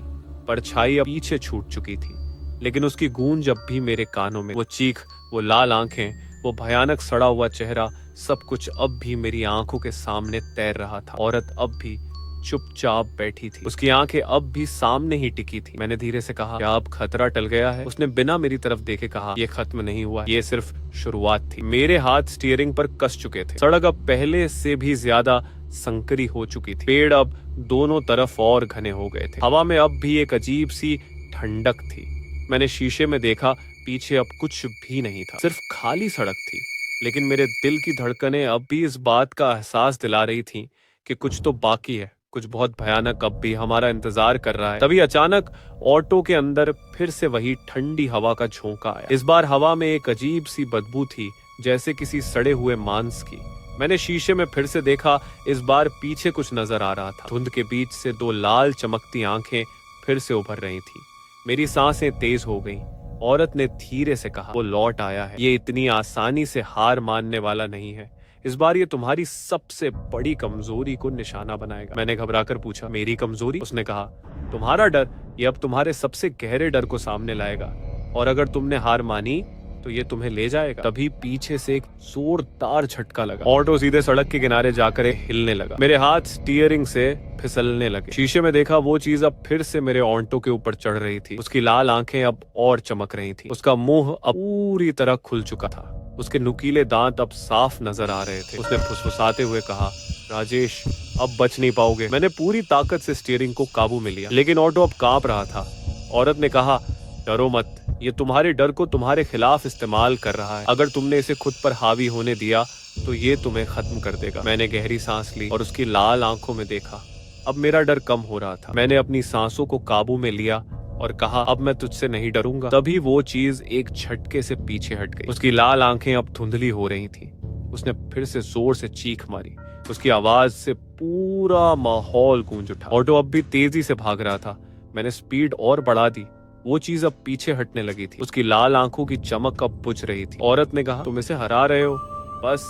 S1: परछाई अब पीछे छूट चुकी थी, लेकिन उसकी गूंज अब भी मेरे कानों में। वो चीख, वो लाल आंखें, वो भयानक सड़ा हुआ चेहरा, सब कुछ अब भी मेरी आंखों के सामने तैर रहा था। औरत अब भी चुपचाप बैठी थी। उसकी आंखें अब भी सामने ही टिकी थी। मैंने धीरे से कहा, क्या अब खतरा टल गया है? उसने बिना मेरी तरफ देखे कहा, ये खत्म नहीं हुआ, ये सिर्फ शुरुआत थी। मेरे हाथ स्टीयरिंग पर कस चुके थे। सड़क अब पहले से भी ज्यादा संकरी हो चुकी थी। पेड़ अब दोनों तरफ और घने हो गए थे। हवा में अब भी एक अजीब सी ठंडक थी। मैंने शीशे में देखा, पीछे अब कुछ भी नहीं था, सिर्फ खाली सड़क थी। लेकिन मेरे दिल की धड़कनें अब भी इस बात का एहसास दिला रही थीं कि कुछ तो बाकी है, कुछ बहुत भयानक अब भी हमारा इंतजार कर रहा है। तभी अचानक ऑटो के अंदर फिर से वही ठंडी हवा का झोंका आया। इस बार हवा में एक अजीब सी बदबू थी, जैसे किसी सड़े हुए मांस की। मैंने शीशे में फिर से देखा। इस बार पीछे कुछ नजर आ रहा था। धुंध के बीच से दो लाल चमकती आंखें फिर से उभर रही थी। मेरी सांसें तेज हो गईं। औरत ने धीरे से कहा, वो लौट आया है। ये इतनी आसानी से हार मानने वाला नहीं है। इस बार ये तुम्हारी सबसे बड़ी कमजोरी को निशाना बनाएगा। मैंने घबराकर पूछा, मेरी कमजोरी? उसने कहा, तुम्हारा डर। ये अब तुम्हारे सबसे गहरे डर को सामने लाएगा, और अगर तुमने हार मानी तो ये तुम्हें ले जाएगा। तभी पीछे से एक जोरदार झटका लगा। ऑटो सीधे सड़क के किनारे जाकर हिलने लगा। मेरे हाथ स्टीयरिंग से फिसलने लगे। शीशे में देखा, वो चीज अब फिर से मेरे ऑटो के ऊपर चढ़ रही थी। उसकी लाल आंखें अब और चमक रही थी। उसका मुंह अब पूरी तरह खुल चुका था। उसके नुकीले दांत अब साफ नजर आ रहे थे। उसने फुसफुसाते हुए कहा, राजेश, अब बच नहीं पाओगे। मैंने पूरी ताकत से स्टीयरिंग को काबू में लिया, लेकिन ऑटो अब कांप रहा था। औरत ने कहा, डरो मत, ये तुम्हारे डर को तुम्हारे खिलाफ इस्तेमाल कर रहा है। अगर तुमने इसे खुद पर हावी होने दिया तो ये तुम्हें खत्म कर देगा। मैंने गहरी सांस ली और उसकी लाल आंखों में देखा। अब मेरा डर कम हो रहा था। मैंने अपनी सांसों को काबू में लिया और कहा, अब मैं तुझसे नहीं डरूंगा। तभी वो चीज एक झटके से पीछे हट गई। उसकी लाल आंखें अब धुंधली हो रही थी। उसने फिर से जोर से चीख मारी। उसकी आवाज से पूरा माहौल गूंज उठा। ऑटो अब भी तेजी से भाग रहा था। मैंने स्पीड और बढ़ा दी। वो चीज अब पीछे हटने लगी थी। उसकी लाल आंखों की चमक अब बुझ रही थी। औरत ने कहा, तुम इसे हरा रहे हो, बस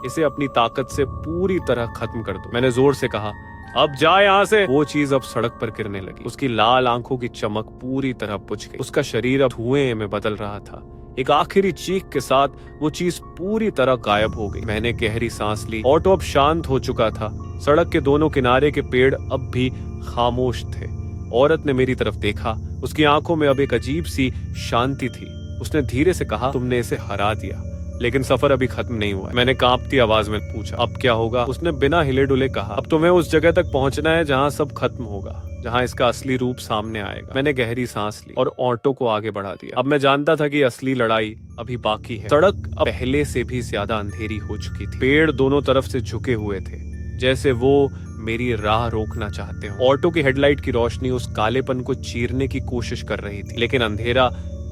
S1: इसे अपनी ताकत से पूरी तरह खत्म कर दो। मैंने जोर से कहा, अब जा यहाँ से। वो चीज अब सड़क पर गिरने लगी। उसकी लाल आंखों की चमक पूरी तरह बुझ गई। उसका शरीर अब धुएं में बदल रहा था। एक आखिरी चीख के साथ वो चीज पूरी तरह गायब हो गई। मैंने गहरी सांस ली। ऑटो अब शांत हो चुका था। सड़क के दोनों किनारे के पेड़ अब भी खामोश थे। औरत ने मेरी तरफ देखा। उसकी आंखों में अब एक अजीब सी शांति थी। उसने धीरे से कहा, तुमने इसे हरा दिया, लेकिन सफर अभी खत्म नहीं हुआ। मैंने कांपती आवाज में पूछा, अब क्या होगा? उसने बिना हिले डुले कहा, अब तुम्हें उस जगह तक पहुंचना है जहां सब खत्म होगा, जहां इसका असली रूप सामने आएगा। मैंने गहरी सांस ली और ऑटो को आगे बढ़ा दिया। अब मैं जानता था कि असली लड़ाई अभी बाकी है। सड़क अब पहले से भी ज्यादा अंधेरी हो चुकी थी। पेड़ दोनों तरफ से झुके हुए थे, जैसे वो मेरी राह रोकना चाहते हो। ऑटो की हेडलाइट की रोशनी उस कालेपन को चीरने की कोशिश कर रही थी, लेकिन अंधेरा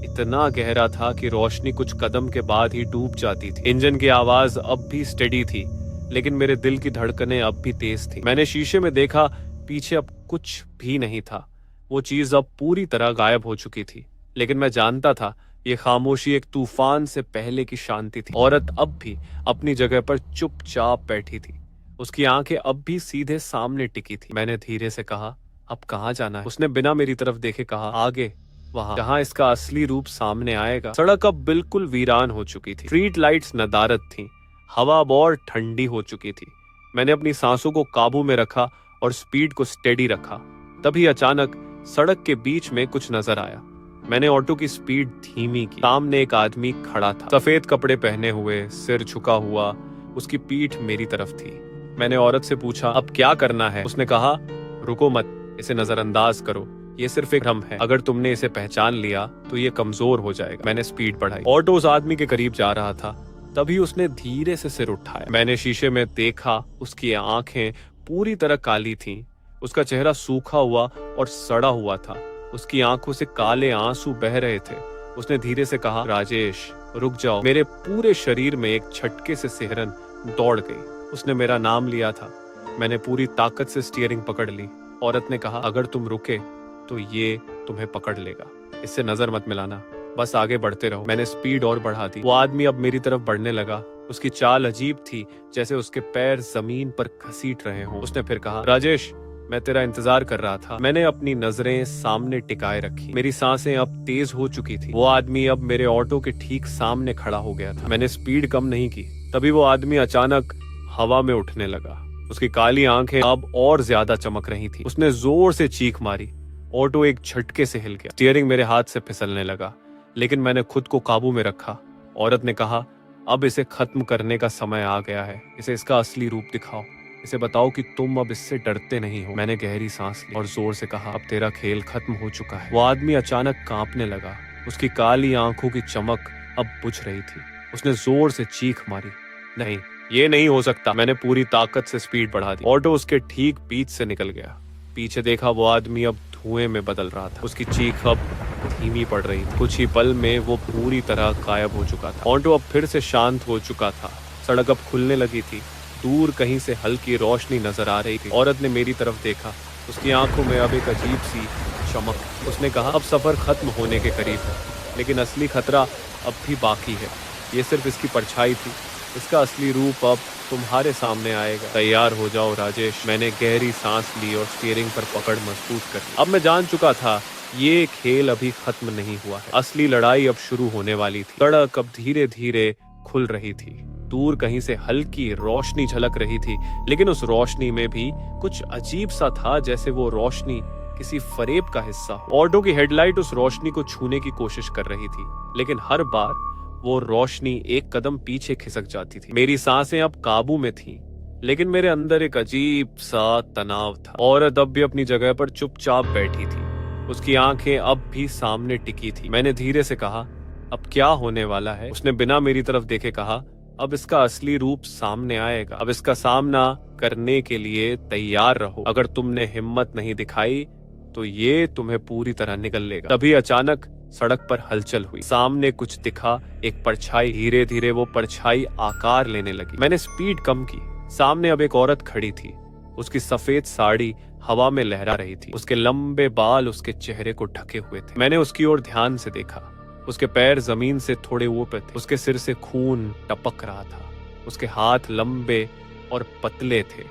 S1: इतना गहरा था कि रोशनी कुछ कदम के बाद ही डूब जाती थी। इंजन की आवाज अब भी स्टेडी थी, लेकिन मेरे दिल की धड़कनें अब भी तेज थी। मैंने शीशे में देखा, पीछे अब कुछ भी नहीं था। वो चीज अब पूरी तरह गायब हो चुकी थी, लेकिन मैं जानता था ये खामोशी एक तूफान से पहले की शांति थी। औरत अब भी अपनी जगह पर चुपचाप बैठी थी। उसकी आंखें अब भी सीधे सामने टिकी थी। मैंने धीरे से कहा, अब कहाँ जाना है? उसने बिना मेरी तरफ देखे कहा, आगे, वहां जहां इसका असली रूप सामने आएगा। सड़क अब बिल्कुल वीरान हो चुकी थी। स्ट्रीट लाइट्स नदारद थीं। हवा अब और ठंडी हो चुकी थी। मैंने अपनी सांसों को काबू में रखा और स्पीड को स्टेडी रखा। तभी अचानक सड़क के बीच में कुछ नजर आया। मैंने ऑटो की स्पीड धीमी की। सामने एक आदमी खड़ा था, सफेद कपड़े पहने हुए, सिर झुका हुआ। उसकी पीठ मेरी तरफ थी। मैंने औरत से पूछा, अब क्या करना है? उसने कहा, रुको मत, इसे नजरअंदाज करो, ये सिर्फ एक भ्रम है। अगर तुमने इसे पहचान लिया तो ये कमजोर हो जाएगा। मैंने स्पीड बढ़ाई। ऑटो उस आदमी के करीब जा रहा था। तभी उसने धीरे से सिर उठाया। मैंने शीशे में देखा, उसकी आंखें पूरी तरह काली थीं। उसका चेहरा सूखा हुआ और सड़ा हुआ था। उसकी आंखों से काले आंसू बह रहे थे। उसने धीरे से कहा, राजेश रुक जाओ। मेरे पूरे शरीर में एक झटके से सिहरन दौड़ गई। उसने मेरा नाम लिया था। मैंने पूरी ताकत से स्टीयरिंग पकड़ ली। औरत ने कहा, अगर तुम रुके तो ये तुम्हें पकड़ लेगा, इससे नजर मत मिलाना, बस आगे बढ़ते रहो। मैंने स्पीड और बढ़ा दी। वो आदमी अब मेरी तरफ बढ़ने लगा। उसकी चाल अजीब थी, जैसे उसके पैर जमीन पर घसीट रहे हों। उसने फिर कहा, राजेश मैं तेरा इंतजार कर रहा था। मैंने अपनी नजरें सामने टिकाए रखी। मेरी सांसें अब तेज हो चुकी थी। वो आदमी अब मेरे ऑटो के ठीक सामने खड़ा हो गया था। मैंने स्पीड कम नहीं की। तभी वो आदमी अचानक हवा में उठने लगा। उसकी काली आंखें अब और ज्यादा चमक रही थी। उसने जोर से चीख मारी। ऑटो एक झटके से हिल गया। स्टीयरिंग मेरे हाथ से फिसलने लगा, लेकिन मैंने खुद को काबू में रखा। औरत ने कहा, अब इसे खत्म करने का समय आ गया है। इसे इसका असली रूप दिखाओ। इसे बताओ कि तुम अब इससे डरते नहीं हो। मैंने गहरी सांस ली और जोर से कहा, अब तेरा खेल खत्म हो चुका है। वो आदमी अचानक कांपने लगा। उसकी काली आंखों की चमक अब बुझ रही थी। उसने जोर से चीख मारी, नहीं, ये नहीं हो सकता। मैंने पूरी ताकत से स्पीड बढ़ा दी। ऑटो उसके ठीक बीच से निकल गया। पीछे देखा, वो आदमी अब धुएं में बदल रहा था। उसकी चीख अब धीमी पड़ रही थी। कुछ ही पल में वो पूरी तरह गायब हो चुका था। ऑटो अब फिर से शांत हो चुका था। सड़क अब खुलने लगी थी। दूर कहीं से हल्की रोशनी नजर आ रही थी। औरत ने मेरी तरफ देखा। उसकी आंखों में अब एक अजीब सी चमक। उसने कहा, अब सफर खत्म होने के करीब है, लेकिन असली खतरा अब भी बाकी है। ये सिर्फ इसकी परछाई थी। इसका असली रूप अब तुम्हारे सामने आएगा। तैयार हो जाओ राजेश। मैंने गहरी सांस ली और स्टीयरिंग पर पकड़ मजबूत कर ली। अब मैं जान चुका था, ये खेल अभी खत्म नहीं हुआ है। असली लड़ाई अब शुरू होने वाली थी। सड़क अब धीरे धीरे खुल रही थी। दूर कहीं से हल्की रोशनी झलक रही थी, लेकिन उस रोशनी में भी कुछ अजीब सा था, जैसे वो रोशनी किसी फरेब का हिस्सा हो। ऑटो की हेडलाइट उस रोशनी को छूने की कोशिश कर रही थी, लेकिन हर बार वो रोशनी एक कदम पीछे खिसक जाती थी। मेरी सांसें अब काबू में थीं, लेकिन मेरे अंदर एक अजीब सा तनाव था। औरत अब भी अपनी जगह पर चुपचाप बैठी थी। उसकी आंखें अब भी सामने टिकी थी। मैंने धीरे से कहा, अब क्या होने वाला है? उसने बिना मेरी तरफ देखे कहा, अब इसका असली रूप सामने आएगा। अब इसका सामना करने के लिए तैयार रहो। अगर तुमने हिम्मत नहीं दिखाई तो ये तुम्हें पूरी तरह निगल लेगा। तभी अचानक सड़क पर हलचल हुई। सामने कुछ दिखा, एक परछाई। धीरे धीरे वो परछाई आकार लेने लगी। मैंने स्पीड कम की। सामने अब एक औरत खड़ी थी। उसकी सफेद साड़ी हवा में लहरा रही थी। उसके लंबे बाल उसके चेहरे को ढके हुए थे। मैंने उसकी ओर ध्यान से देखा। उसके पैर जमीन से थोड़े ऊपर थे। उसके सिर से खून टपक रहा था। उसके हाथ लंबे और पतले थे,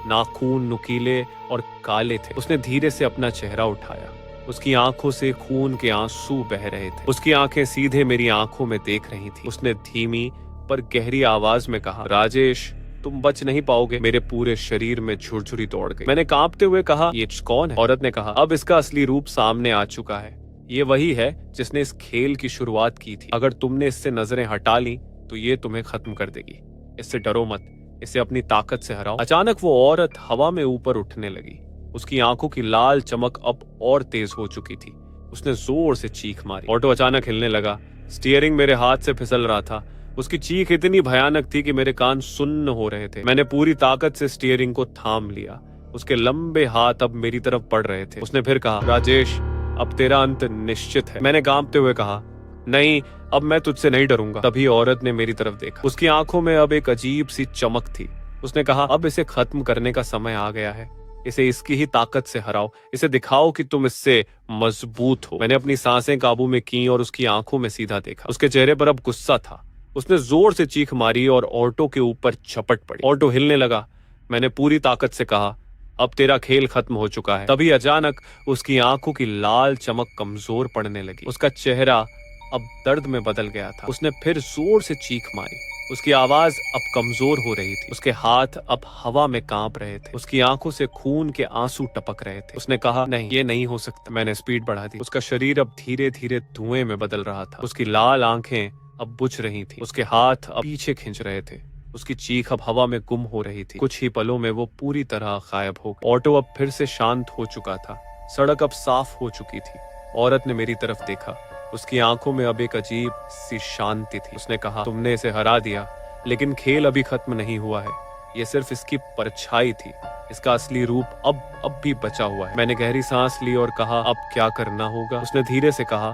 S1: नाखून नुकीले और काले थे। उसने धीरे से अपना चेहरा उठाया। उसकी आंखों से खून के आंसू बह रहे थे। उसकी आंखें सीधे मेरी आंखों में देख रही थी। उसने धीमी पर गहरी आवाज में कहा, राजेश तुम बच नहीं पाओगे। मेरे पूरे शरीर में झुरझुरी दौड़ गई। मैंने कांपते हुए कहा, ये कौन है? औरत ने कहा, अब इसका असली रूप सामने आ चुका है। ये वही है जिसने इस खेल की शुरुआत की थी। अगर तुमने इससे नजरें हटा ली तो ये तुम्हें खत्म कर देगी। इससे डरो मत, इसे अपनी ताकत से हराओ। अचानक वो औरत हवा में ऊपर उठने लगी। उसकी आंखों की लाल चमक अब और तेज हो चुकी थी। उसने जोर से चीख मारी। ऑटो अचानक हिलने लगा। स्टीयरिंग मेरे हाथ से फिसल रहा था। उसकी चीख इतनी भयानक थी कि मेरे कान सुन्न हो रहे थे। मैंने पूरी ताकत से स्टीयरिंग को थाम लिया। उसके लंबे हाथ अब मेरी तरफ बढ़ रहे थे। उसने फिर कहा, राजेश अब तेरा अंत निश्चित है। मैंने कांपते हुए कहा, नहीं, अब मैं तुझसे नहीं डरूंगा। तभी औरत ने मेरी तरफ देखा। उसकी आंखों में अब एक अजीब सी चमक थी। उसने कहा, अब इसे खत्म करने का समय आ गया है। इसे इसकी ही ताकत से हराओ। इसे दिखाओ कि तुम इससे मजबूत हो। मैंने अपनी सांसें काबू में की और उसकी आंखों में सीधा देखा। उसके चेहरे पर अब गुस्सा था। उसने जोर से चीख मारी और ऑटो के ऊपर झपट पड़ी। ऑटो हिलने लगा। मैंने पूरी ताकत से कहा, अब तेरा खेल खत्म हो चुका है। तभी अचानक उसकी आंखों की लाल चमक कमजोर पड़ने लगी। उसका चेहरा अब दर्द में बदल गया था। उसने फिर जोर से चीख मारी। उसकी आवाज अब कमजोर हो रही थी। उसके हाथ अब हवा में कांप रहे थे। उसकी आंखों से खून के आंसू टपक रहे थे। उसने कहा, नहीं, ये नहीं हो सकता। मैंने स्पीड बढ़ा दी। उसका शरीर अब धीरे धीरे धुएं में बदल रहा था। उसकी लाल आंखें अब बुझ रही थी। उसके हाथ अब पीछे खिंच रहे थे। उसकी चीख अब हवा में गुम हो रही थी। कुछ ही पलों में वो पूरी तरह गायब हो गई। ऑटो अब फिर से शांत हो चुका था। सड़क अब साफ हो चुकी थी। औरत ने मेरी तरफ देखा। उसकी आंखों में अब एक अजीब सी शांति थी। उसने कहा, तुमने इसे हरा दिया, लेकिन खेल अभी खत्म नहीं हुआ है। ये सिर्फ इसकी परछाई थी। इसका असली रूप अब भी बचा हुआ है। मैंने गहरी सांस ली और कहा, अब क्या करना होगा? उसने धीरे से कहा,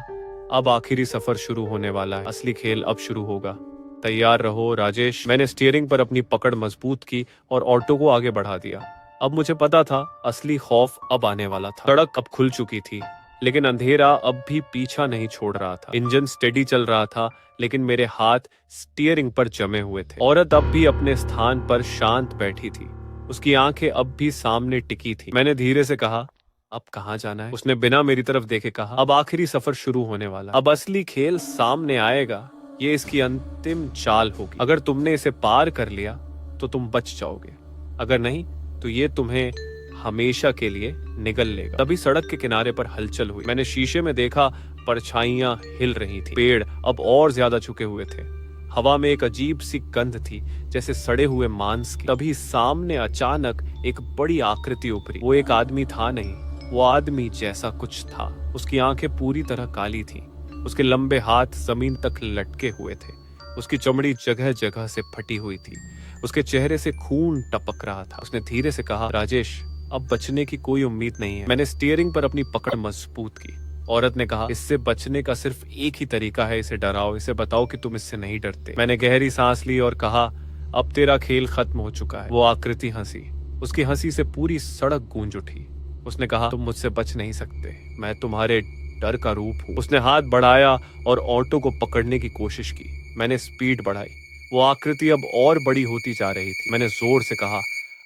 S1: अब आखिरी सफर शुरू होने वाला है। असली खेल अब शुरू होगा। तैयार रहो राजेश। मैंने स्टीयरिंग पर अपनी पकड़ मजबूत की और ऑटो को आगे बढ़ा दिया। अब मुझे पता था असली खौफ अब आने वाला था। सड़क अब खुल चुकी थी, लेकिन अंधेरा अब भी पीछा नहीं छोड़ रहा था। इंजन स्टेडी चल रहा था, लेकिन मेरे हाथ स्टीयरिंग पर जमे हुए थे। औरत अब भी अपने स्थान पर शांत बैठी थी। उसकी आंखें अब भी सामने टिकी थी। मैंने धीरे से कहा, अब कहाँ जाना है? उसने बिना मेरी तरफ देखे कहा, अब आखिरी सफर शुरू होने वाला। अब असली खेल सामने आएगा। ये इसकी अंतिम चाल होगी। अगर तुमने इसे पार कर लिया तो तुम बच जाओगे, अगर नहीं तो ये तुम्हें हमेशा के लिए निगल लेगा। तभी सड़क के किनारे पर हलचल हुई। मैंने शीशे में देखा, परछाइयां हिल रही थी। पेड़ अब और ज्यादा झुके हुए थे। हवा में एक अजीब सी गंध थी, जैसे सड़े हुए मांस की। तभी सामने अचानक एक बड़ी आकृति उभरी। वो एक आदमी था नहीं, वो आदमी जैसा कुछ था। उसकी आंखें पूरी तरह काली थीं। उसके लंबे हाथ जमीन तक लटके हुए थे। उसकी चमड़ी जगह जगह से फटी हुई थी। उसके चेहरे से खून टपक रहा था। उसने धीरे से कहा, राजेश, अब बचने की कोई उम्मीद नहीं है। मैंने स्टीयरिंग पर अपनी पकड़ मजबूत की। औरत ने कहा, इससे बचने का सिर्फ एक ही तरीका है। इसे डराओ, इसे बताओ कि तुम इससे नहीं डरते। मैंने गहरी सांस ली और कहा, अब तेरा खेल खत्म हो चुका है। वो आकृति हंसी। उसकी हंसी से पूरी सड़क गूंज उठी। उसने कहा, तुम मुझसे बच नहीं सकते। मैं तुम्हारे डर का रूप हूँ। उसने हाथ बढ़ाया और ऑटो को पकड़ने की कोशिश की। मैंने स्पीड बढ़ाई। वो आकृति अब और बड़ी होती जा रही थी। मैंने जोर से कहा,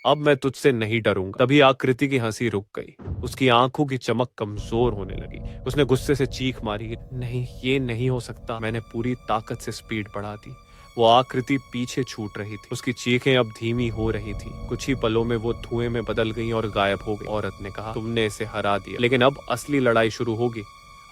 S1: अब मैं तुझसे नहीं डरूंगा। तभी आकृति की हंसी रुक गई। उसकी आंखों की चमक कमजोर होने लगी। उसने गुस्से से चीख मारी, नहीं, ये नहीं हो सकता। मैंने पूरी ताकत से स्पीड बढ़ा दी। वो आकृति पीछे छूट रही थी। उसकी चीखें अब धीमी हो रही थी। कुछ ही पलों में वो धुएं में बदल गई और गायब हो गई। औरत ने कहा, तुमने इसे हरा दिया, लेकिन अब असली लड़ाई शुरू होगी।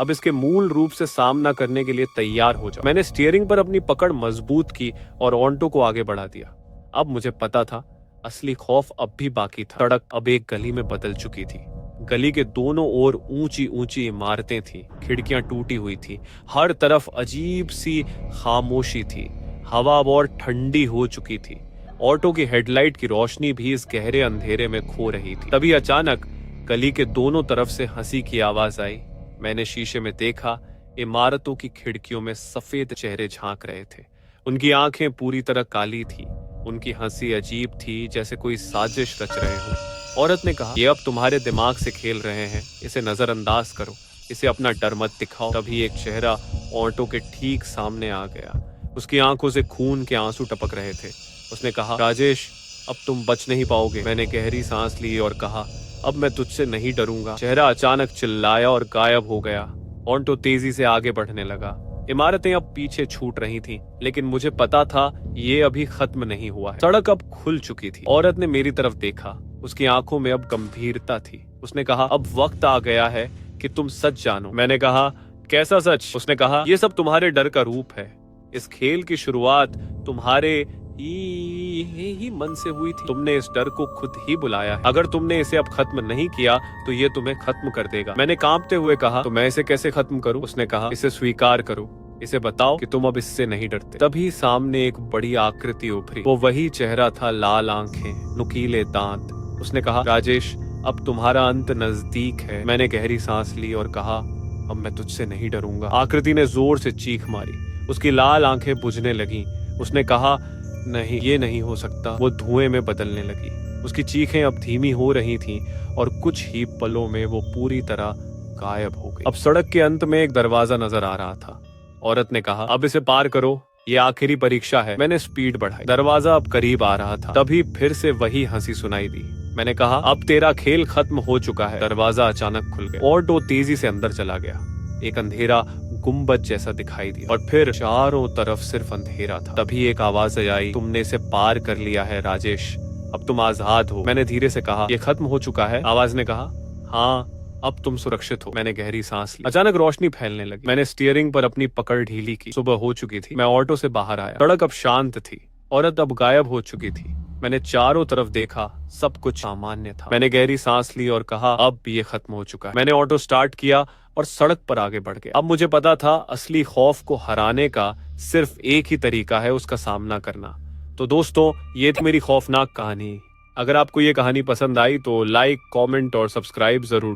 S1: अब इसके मूल रूप से सामना करने के लिए तैयार हो जाओ। मैंने स्टीयरिंग पर अपनी पकड़ मजबूत की और ऑटो को आगे बढ़ा दिया। अब मुझे पता था असली खौफ अब भी बाकी था। सड़क अब एक गली में बदल चुकी थी। गली के दोनों ओर ऊंची ऊंची इमारतें थीं। खिड़कियां टूटी हुई थी। हर तरफ अजीब सी खामोशी थी। हवा अब और ठंडी हो चुकी थी। ऑटो की हेडलाइट की रोशनी भी इस गहरे अंधेरे में खो रही थी। तभी अचानक गली के दोनों तरफ से हंसी की आवाज आई। मैंने शीशे में देखा, इमारतों की खिड़कियों में सफेद चेहरे झांक रहे थे। उनकी आंखें पूरी तरह काली थी। उनकी हंसी अजीब थी, जैसे कोई साजिश रच रहे हो। औरत ने कहा, ये अब तुम्हारे दिमाग से खेल रहे हैं। इसे नजरअंदाज करो, इसे अपना डर मत दिखाओ। तभी एक चेहरा ऑटो के ठीक सामने आ गया। उसकी आंखों से खून के आंसू टपक रहे थे। उसने कहा, राजेश, अब तुम बच नहीं पाओगे। मैंने गहरी सांस ली और कहा, अब मैं तुझसे नहीं डरूंगा। चेहरा अचानक चिल्लाया और गायब हो गया। ऑटो तेजी से आगे बढ़ने लगा। इमारतें अब पीछे छूट रही थीं, लेकिन मुझे पता था ये अभी खत्म नहीं हुआ है। सड़क अब खुल चुकी थी। औरत ने मेरी तरफ देखा। उसकी आंखों में अब गंभीरता थी। उसने कहा, अब वक्त आ गया है कि तुम सच जानो। मैंने कहा, कैसा सच? उसने कहा, ये सब तुम्हारे डर का रूप है। इस खेल की शुरुआत तुम्हारे ही मन से हुई थी। तुमने इस डर को खुद ही बुलाया है। अगर तुमने इसे अब खत्म नहीं किया तो ये तुम्हें खत्म कर देगा। मैंने कांपते हुए कहा, तो मैं इसे कैसे खत्म करूं? उसने कहा, इसे स्वीकार करो। इसे बताओ कि तुम अब इससे नहीं डरते। तभी सामने एक बड़ी आकृति उभरी। वो वही चेहरा था, लाल आंखें, नुकीले दांत। उसने कहा, राजेश, अब तुम्हारा अंत नजदीक है। मैंने गहरी सांस ली और कहा, अब मैं तुझसे नहीं डरूंगा। आकृति ने जोर से चीख मारी। उसकी लाल आंखें बुझने लगी। उसने कहा, नहीं, ये नहीं हो सकता। वो धुएं में बदलने लगी। उसकी चीखें अब धीमी हो रही थीं और कुछ ही पलों में वो पूरी तरह गायब हो गई। अब सड़क के अंत में एक दरवाजा नजर आ रहा था। औरत ने कहा, अब इसे पार करो, ये आखिरी परीक्षा है। मैंने स्पीड बढ़ाई। दरवाजा अब करीब आ रहा था। तभी फिर से वही हंसी सुनाई दी। मैंने कहा, अब तेरा खेल खत्म हो चुका है। दरवाजा अचानक खुल गया। ऑटो तेजी से अंदर चला गया। एक अंधेरा गुम्बद जैसा दिखाई दिया और फिर चारों तरफ सिर्फ अंधेरा था। तभी एक आवाज आई, तुमने इसे पार कर लिया है राजेश, अब तुम आजाद हो। मैंने धीरे से कहा, ये खत्म हो चुका है? आवाज ने कहा, हाँ, अब तुम सुरक्षित हो। मैंने गहरी सांस ली। अचानक रोशनी फैलने लगी। मैंने स्टीयरिंग पर अपनी पकड़ ढीली की। सुबह हो चुकी थी। मैं ऑटो से बाहर आया। सड़क अब शांत थी। औरत अब गायब हो चुकी थी। मैंने चारों तरफ देखा, सब कुछ सामान्य था। मैंने गहरी सांस ली और कहा अब ये खत्म हो चुका है। मैंने ऑटो स्टार्ट किया और सड़क पर आगे बढ़ गया। अब मुझे पता था असली खौफ को हराने का सिर्फ एक ही तरीका है, उसका सामना करना। तो दोस्तों, ये थी मेरी खौफनाक कहानी। अगर आपको ये कहानी पसंद आई तो लाइक, कमेंट और सब्सक्राइब जरूर